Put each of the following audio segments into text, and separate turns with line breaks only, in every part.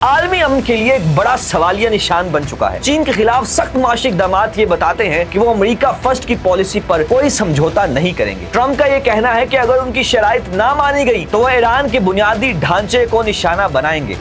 عالمی امن کے لیے ایک بڑا سوالیہ نشان بن چکا ہے۔ چین کے خلاف سخت معاشی اقدامات یہ بتاتے ہیں کہ وہ امریکہ فرسٹ کی پالیسی پر کوئی سمجھوتا نہیں کریں گے۔ ٹرمپ کا یہ کہنا ہے کہ اگر ان کی شرائط نہ مانی گئی تو وہ ایران کے بنیادی ڈھانچے کو نشانہ بنائیں گے۔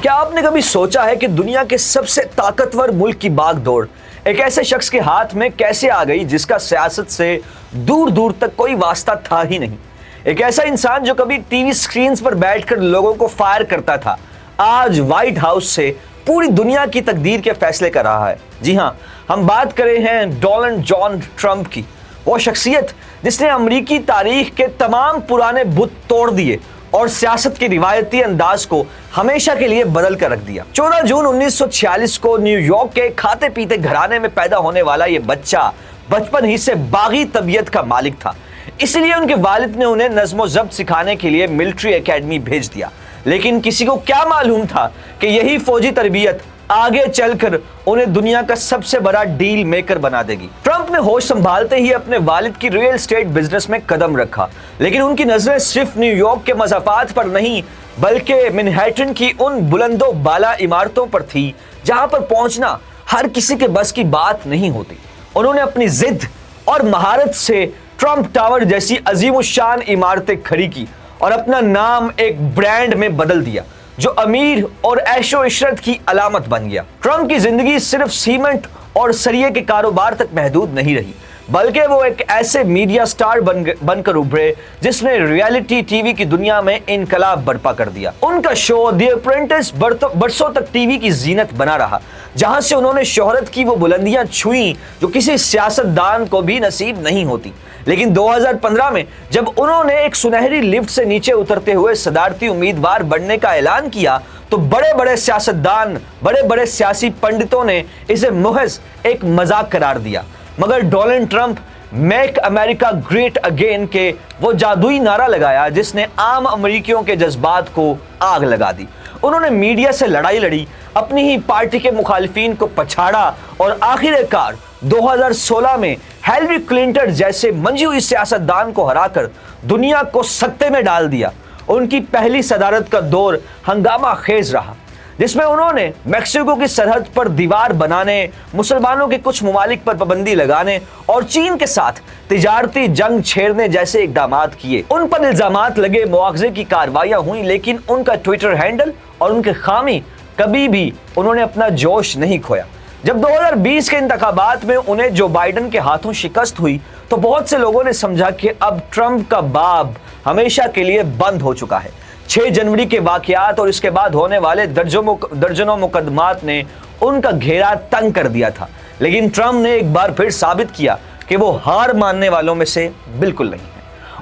کیا آپ نے کبھی سوچا ہے کہ دنیا کے سب سے طاقتور ملک کی باغ دوڑ ایک ایسے شخص کے ہاتھ میں کیسے آ گئی جس کا سیاست سے دور دور تک کوئی واسطہ تھا ہی نہیں؟ ایک ایسا انسان جو کبھی ٹی وی سکرینز پر بیٹھ کر لوگوں کو فائر کرتا تھا، آج وائٹ ہاؤس سے پوری دنیا کی تقدیر کے فیصلے کر رہا ہے۔ جی ہاں، ہم بات کریں ہیں ڈونلڈ جان ٹرمپ کی، وہ شخصیت جس نے امریکی تاریخ کے تمام پرانے بت توڑ دیے اور سیاست کے روایتی انداز کو ہمیشہ کے لیے بدل کر رکھ دیا۔ 14 جون 1946 کو نیو یارک کے کھاتے پیتے گھرانے میں پیدا ہونے والا یہ بچہ بچپن ہی سے باغی طبیعت کا مالک تھا، اس لیے ان کے والد نے انہیں نظم و ضبط سکھانے کے لیے ملٹری اکیڈمی بھیج دیا۔ لیکن کسی کو کیا معلوم تھا کہ یہی فوجی تربیت آگے چل کر انہیں دنیا کا سب سے بڑا ڈیل میکر بنا دے گی۔ ٹرمپ نے ہوش سنبھالتے ہی اپنے والد کی ریل اسٹیٹ بزنس میں قدم رکھا، لیکن ان کی نظریں صرف نیو یارک کے مضافات پر نہیں بلکہ منہیٹن کی ان بلند و بالا عمارتوں پر تھی جہاں پر پہنچنا ہر کسی کے بس کی بات نہیں ہوتی۔ انہوں نے اپنی ضد اور مہارت سے ٹرمپ ٹاور جیسی عظیم الشان عمارتیں کھڑی کی اور اپنا نام ایک برانڈ میں بدل دیا جو امیر اور عیش و عشرت کی علامت بن گیا۔ ٹرمپ کی زندگی صرف سیمنٹ اور سریے کے کاروبار تک محدود نہیں رہی، بلکہ وہ ایک ایسے میڈیا سٹار بن کر ابھرے جس نے ریئلٹی ٹی وی کی دنیا میں انقلاب برپا کر دیا۔ ان کا شو دی اپرینٹس برسوں تک ٹی وی کی زینت بنا رہا، جہاں سے انہوں نے شہرت کی وہ بلندیاں چھوئیں جو کسی سیاستدان کو بھی نصیب نہیں ہوتی۔ لیکن 2015 میں جب انہوں نے ایک سنہری لفٹ سے نیچے اترتے ہوئے صدارتی امیدوار بننے کا اعلان کیا تو بڑے بڑے سیاستدان، بڑے بڑے سیاسی پنڈتوں نے اسے محض ایک مذاق قرار دیا۔ مگر ڈونلڈ ٹرمپ میک امریکہ گریٹ اگین کے وہ جادوئی نعرہ لگایا جس نے عام امریکیوں کے جذبات کو آگ لگا دی۔ انہوں نے میڈیا سے لڑائی لڑی، اپنی ہی پارٹی کے مخالفین کو پچھاڑا اور آخر کار 2016 میں ہیلری کلنٹن جیسے منجھی ہوئی سیاستدان کو ہرا کر دنیا کو سکتے میں ڈال دیا۔ ان کی پہلی صدارت کا دور ہنگامہ خیز رہا، جس میں انہوں نے میکسیکو کی سرحد پر دیوار بنانے، مسلمانوں کے کچھ ممالک پر پابندی لگانے اور چین کے ساتھ تجارتی جنگ چھیڑنے جیسے اقدامات کیے۔ ان پر الزامات لگے، مواخذے کی کارروائیاں ہوئیں، لیکن ان کا ٹویٹر ہینڈل اور ان کے خامی کبھی بھی انہوں نے اپنا جوش نہیں کھویا۔ جب 2020 کے انتخابات میں انہیں جو بائیڈن کے ہاتھوں شکست ہوئی تو بہت سے لوگوں نے سمجھا کہ اب ٹرمپ کا باب ہمیشہ کے لیے بند ہو چکا ہے۔ 6 جنوری کے واقعات اور اس کے بعد ہونے والے درجنوں مقدمات نے ان کا گھیرا تنگ کر دیا تھا، لیکن ٹرمپ نے ایک بار پھر ثابت کیا کہ وہ ہار ماننے والوں میں سے بالکل نہیں ہے۔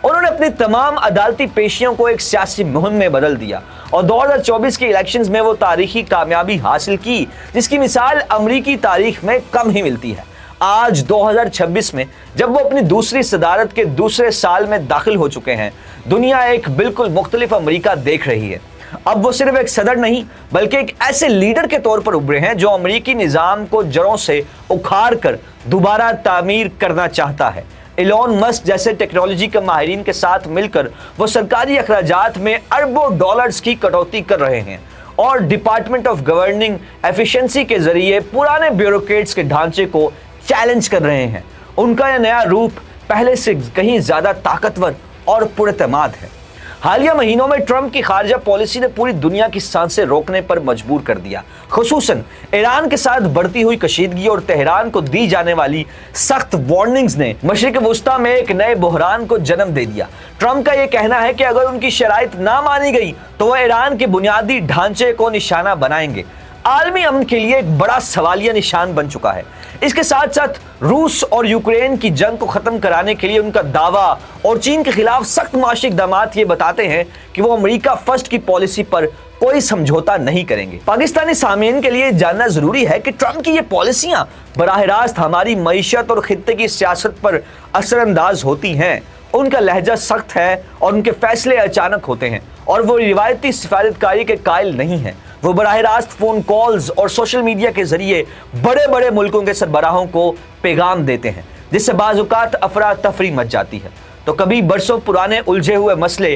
انہوں نے اپنی تمام عدالتی پیشیوں کو ایک سیاسی مہم میں بدل دیا اور 2024 کے الیکشنز میں وہ تاریخی کامیابی حاصل کی جس کی مثال امریکی تاریخ میں کم ہی ملتی ہے۔ آج 2026 میں جب وہ اپنی دوسری صدارت کے دوسرے سال میں داخل ہو چکے ہیں، دنیا ایک بالکل مختلف امریکہ دیکھ رہی ہے۔ اب وہ صرف ایک صدر نہیں بلکہ ایک ایسے لیڈر کے طور پر ابھرے ہیں جو امریکی نظام کو جڑوں سے اکھاڑ کر دوبارہ تعمیر کرنا چاہتا ہے۔ ایلون مسک جیسے ٹیکنالوجی کے ماہرین کے ساتھ مل کر وہ سرکاری اخراجات میں اربوں ڈالرز کی کٹوتی کر رہے ہیں اور ڈپارٹمنٹ آف گورننگ ایفیشنسی کے ذریعے پرانے بیوروکریٹس کے ڈھانچے کو چیلنج کر رہے ہیں۔ ان کا یہ نیا روپ پہلے سے کہیں زیادہ طاقتور اور پراعتماد ہے۔ حالیہ مہینوں میں ٹرمپ کی خارجہ پالیسی نے پوری دنیا کی سانسیں روکنے پر مجبور کر دیا، خصوصاً ایران کے ساتھ بڑھتی ہوئی کشیدگی اور تہران کو دی جانے والی سخت وارننگز نے مشرق وسطیٰ میں ایک نئے بحران کو جنم دے دیا۔ ٹرمپ کا یہ کہنا ہے کہ اگر ان کی شرائط نہ مانی گئی تو وہ ایران کے بنیادی ڈھانچے کو نشانہ بنائیں گے۔ عالمی امن کے لیے ایک بڑا سوالیہ نشان بن چکا ہے۔ اس کے ساتھ ساتھ روس اور یوکرین کی جنگ کو ختم کرانے کے لیے ان کا دعویٰ اور چین کے خلاف سخت معاشی اقدامات یہ بتاتے ہیں کہ وہ امریکہ فرسٹ کی پالیسی پر کوئی سمجھوتا نہیں کریں گے۔ پاکستانی سامعین کے لیے جاننا ضروری ہے کہ ٹرمپ کی یہ پالیسیاں براہ راست ہماری معیشت اور خطے کی سیاست پر اثر انداز ہوتی ہیں۔ ان کا لہجہ سخت ہے اور ان کے فیصلے اچانک ہوتے ہیں اور وہ روایتی سفارتکاری کے قائل نہیں ہیں۔ وہ براہ راست فون کالز اور سوشل میڈیا کے ذریعے بڑے بڑے ملکوں کے سربراہوں کو پیغام دیتے ہیں، جس سے بعض اوقات افراتفری مچ جاتی ہے۔ تو کبھی برسوں پرانے الجھے ہوئے مسئلے